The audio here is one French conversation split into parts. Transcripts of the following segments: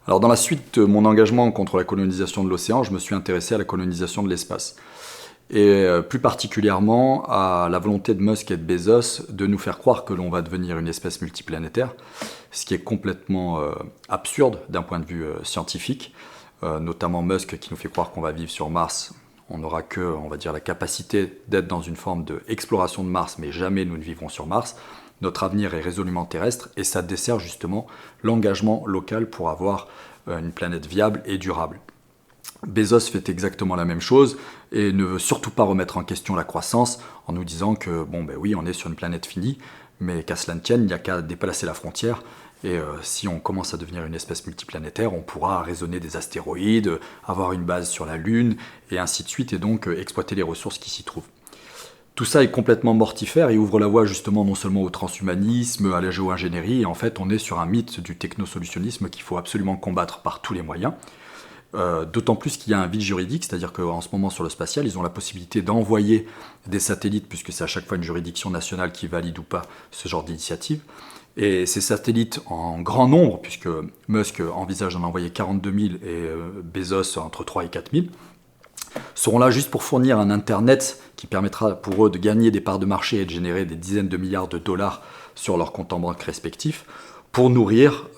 Alors dans la suite de mon engagement contre la colonisation de l'océan, je me suis intéressé à la colonisation de l'espace. Et plus particulièrement à la volonté de Musk et de Bezos de nous faire croire que l'on va devenir une espèce multiplanétaire, ce qui est complètement absurde d'un point de vue scientifique, notamment Musk qui nous fait croire qu'on va vivre sur Mars. On n'aura que, on va dire, la capacité d'être dans une forme d'exploration de Mars, mais jamais nous ne vivrons sur Mars. Notre avenir est résolument terrestre et ça dessert justement l'engagement local pour avoir une planète viable et durable. Bezos fait exactement la même chose et ne veut surtout pas remettre en question la croissance en nous disant que, bon ben oui, on est sur une planète finie, mais qu'à cela ne tienne, il n'y a qu'à déplacer la frontière. Et si on commence à devenir une espèce multiplanétaire, on pourra raisonner des astéroïdes, avoir une base sur la Lune, et ainsi de suite, et donc exploiter les ressources qui s'y trouvent. Tout ça est complètement mortifère et ouvre la voie justement non seulement au transhumanisme, à la géo-ingénierie, et en fait on est sur un mythe du technosolutionnisme qu'il faut absolument combattre par tous les moyens. D'autant plus qu'il y a un vide juridique, c'est-à-dire qu'en ce moment sur le spatial, ils ont la possibilité d'envoyer des satellites, puisque c'est à chaque fois une juridiction nationale qui valide ou pas ce genre d'initiative. Et ces satellites en grand nombre, puisque Musk envisage d'en envoyer 42 000 et Bezos entre 3 et 4 000, seront là juste pour fournir un Internet qui permettra pour eux de gagner des parts de marché et de générer des dizaines de milliards de dollars sur leurs comptes en banque respectifs, pour nourrir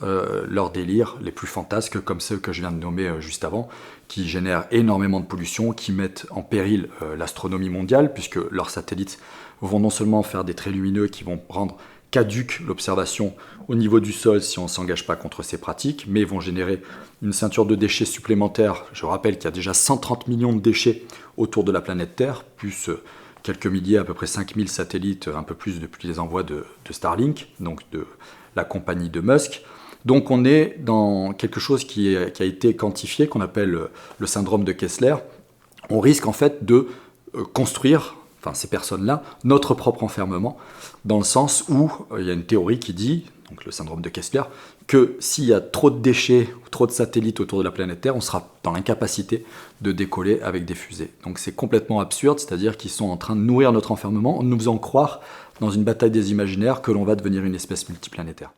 leurs délires les plus fantasques, comme ceux que je viens de nommer juste avant, qui génèrent énormément de pollution, qui mettent en péril l'astronomie mondiale, puisque leurs satellites vont non seulement faire des traits lumineux qui vont rendre caduque l'observation au niveau du sol si on ne s'engage pas contre ces pratiques, mais vont générer une ceinture de déchets supplémentaires. Je rappelle qu'il y a déjà 130 millions de déchets autour de la planète Terre, plus quelques milliers, à peu près 5000 satellites, un peu plus depuis les envois de Starlink, donc de la compagnie de Musk. Donc on est dans quelque chose qui a été quantifié, qu'on appelle le syndrome de Kessler. On risque en fait de construire, enfin ces personnes-là, notre propre enfermement, dans le sens où il y a une théorie qui dit, donc le syndrome de Kessler, que s'il y a trop de déchets ou trop de satellites autour de la planète Terre, on sera dans l'incapacité de décoller avec des fusées. Donc c'est complètement absurde, c'est-à-dire qu'ils sont en train de nourrir notre enfermement en nous faisant croire, dans une bataille des imaginaires, que l'on va devenir une espèce multiplanétaire.